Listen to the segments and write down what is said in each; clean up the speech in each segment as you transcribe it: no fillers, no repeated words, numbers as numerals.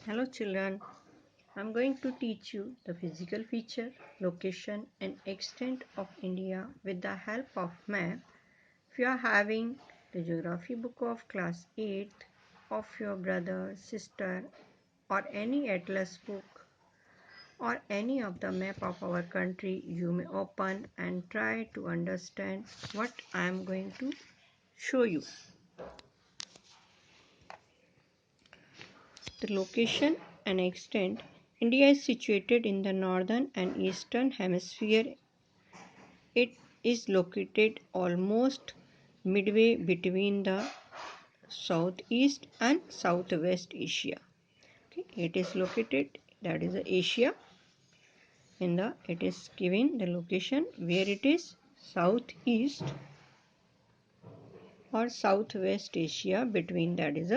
Hello children, I'm going to teach you the physical feature, location and extent of India with the help of map. If you are having the geography book of class 8 of your brother, sister or any atlas book or any of the map of our country, you may open and try to understand what I am going to show you. The location and extent. India is situated in the northern and eastern hemisphere. It is located almost midway between the Southeast and Southwest Asia. Okay, it is located, that is Asia. It is given the location where it is Southeast or Southwest Asia, between that is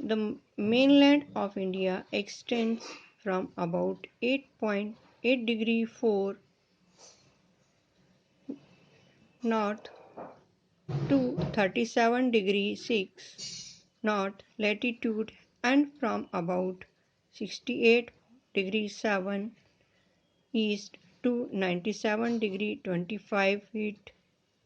the mainland of India extends from about 8.8 degree 4 north to 37 degree 6 north latitude and from about 68 degree 7 east to 97 degree 25 feet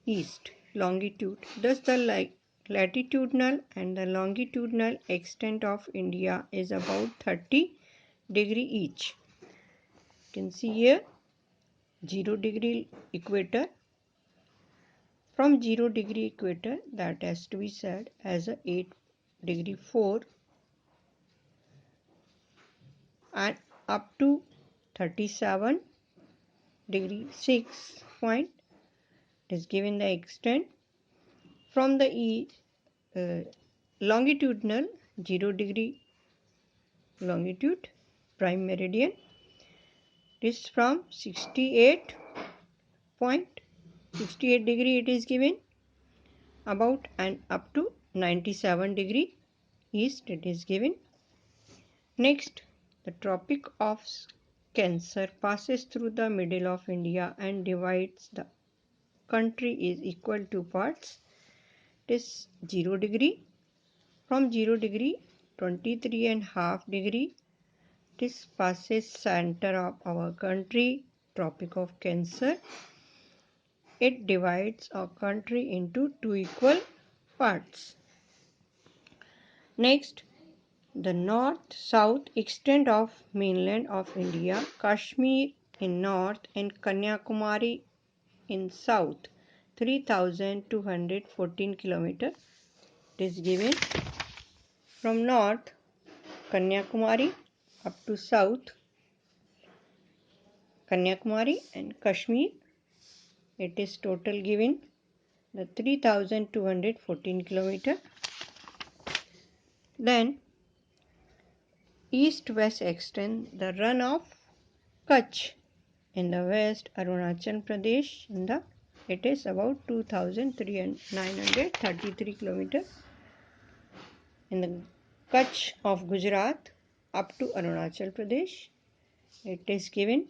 east longitude. Thus the latitudinal and the longitudinal extent of India is about 30 degree each. You can see here 0 degree equator. From 0 degree equator, that has to be said as a 8 degree 4 and up to 37 degree 6 point is given the extent. From the longitudinal 0 degree longitude prime meridian is from 68 degree it is given about and up to 97 degree east it is given. Next, the Tropic of Cancer passes through the middle of India and divides the country is equal to parts. It is 0 degree. From 0 degree 23.5 degree, this passes center of our country, Tropic of Cancer. It divides our country into two equal parts. Next, the north-south extent of mainland of India, Kashmir in north and Kanyakumari in south, 3,214 km is given. From north Kanyakumari up to south Kanyakumari and Kashmir, it is total given the 3,214 km. Then east-west extend the run of Kutch in the west, Arunachal Pradesh it is about 2,933 km. In the Kutch of Gujarat up to Arunachal Pradesh, it is given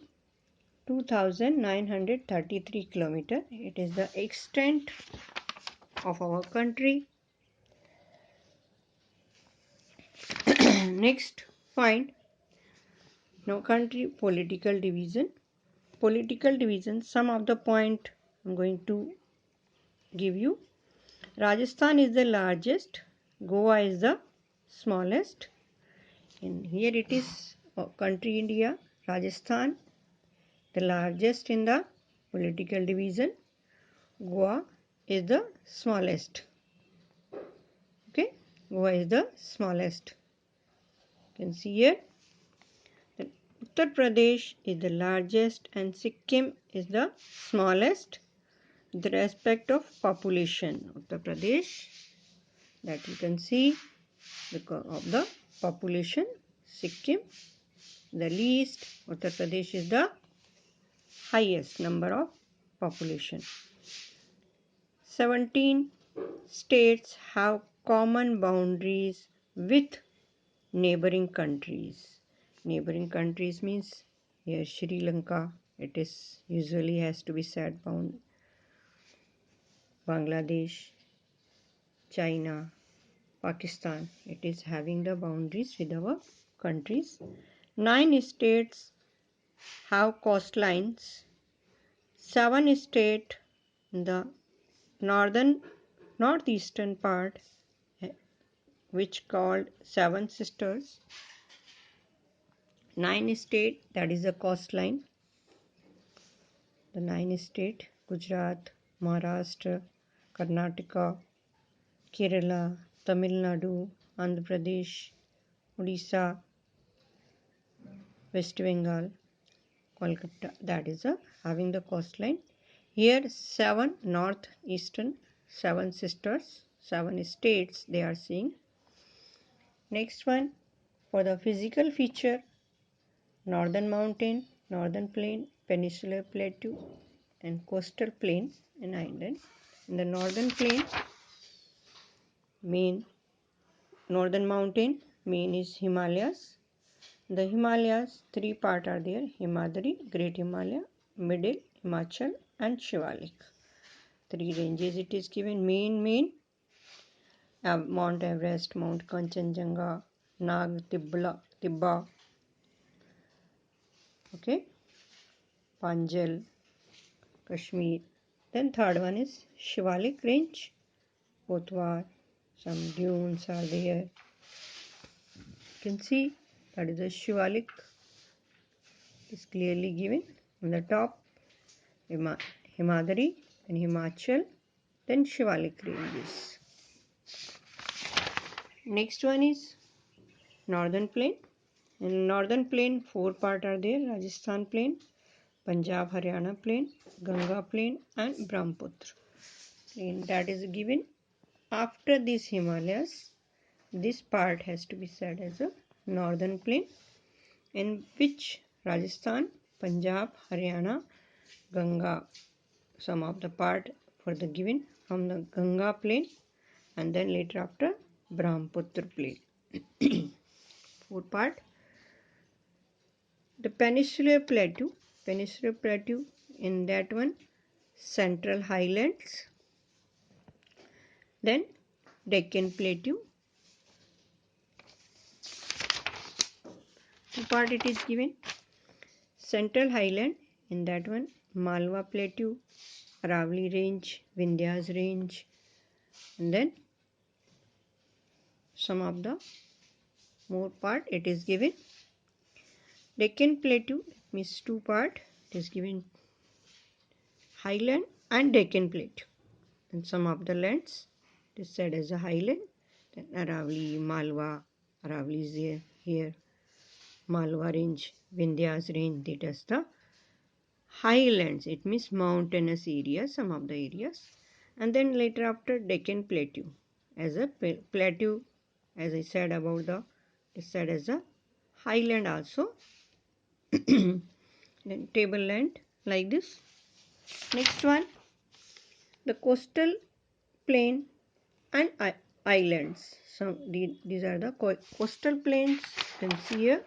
2,933 km. It is the extent of our country. Next, find now country political division. Political division, some of the point I'm going to give you. Rajasthan is the largest, Goa is the smallest. And here it is country India, Rajasthan the largest in the political division, Goa is the smallest. Okay, Goa is the smallest. You can see here that Uttar Pradesh is the largest and Sikkim is the smallest with respect of population. Uttar Pradesh, that you can see because of the population, Sikkim the least, Uttar Pradesh is the highest number of population. 17 states have common boundaries with neighboring countries. Neighboring countries means here Sri Lanka, it is usually has to be said Bangladesh, China, Pakistan. It is having the boundaries with our countries. 9 states have coastlines. 7 states in the northeastern part, which called Seven Sisters. 9 states, that is the coastline. The 9 states: Gujarat, Maharashtra, Karnataka, Kerala, Tamil Nadu, Andhra Pradesh, Odisha, West Bengal, Kolkata. That is having the coastline. Here 7 northeastern, 7 sisters, 7 states they are seeing. Next one, for the physical feature: northern mountain, northern plain, peninsular plateau, and coastal plain and island. In the northern plain, main northern mountain main is Himalayas. The Himalayas, 3 parts are there: Himadri, Great Himalaya, Middle Himachal, and Shivalik. 3 ranges it is given. Main Mount Everest, Mount Kanchenjunga, Nag Tibba, okay, Panjal, Kashmir. Then third one is Shivalik range, Potwar, some dunes are there. You can see that is the Shivalik is clearly given. On the top, Himadri and Himachal, then Shivalik ranges. Next one is northern plain. In northern plain, 4 parts are there: Rajasthan plain, Punjab Haryana plain, Ganga plain, and Brahmaputra plain. That is given. After these Himalayas, this part has to be said as a northern plain, in which Rajasthan, Punjab, Haryana, Ganga, some of the part for the given from the Ganga plain, and then later after Brahmaputra plain. 4 part. The peninsular plateau, in that one, Central Highlands, then Deccan Plateau. 2 part it is given. Central Highland, in that one, Malwa Plateau, Aravali Range, Vindhyas Range, and then some of the more part it is given. Deccan Plateau means 2 part. It is given Highland and Deccan Plateau. And some of the lands it is said as a highland. Then Aravali, Malwa, Aravali is here. Malwa Range, Vindhyas Range, that is the highlands. It means mountainous areas, some of the areas. And then later after Deccan Plateau as a plateau, as I said about the, it is said as a highland also. Then tableland like this. Next one, the coastal plain and islands. So these are the coastal plains. You can see here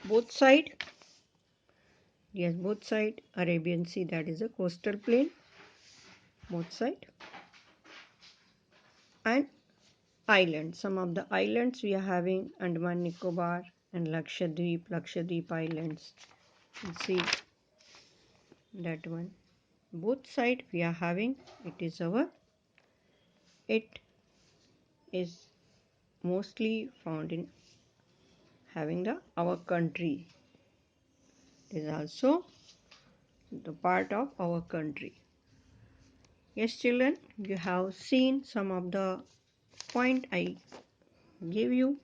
both side. Yes, both side. Arabian Sea, that is a coastal plain. Both side. And islands. Some of the islands we are having Andaman Nicobar and Lakshadweep Islands. You can see that one. Both side we are having. It is mostly found in having our country. It is also the part of our country. Yes, children, you have seen some of the point I gave you.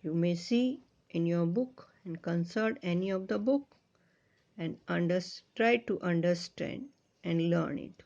You may see in your book and consult any of the book and try to understand and learn it.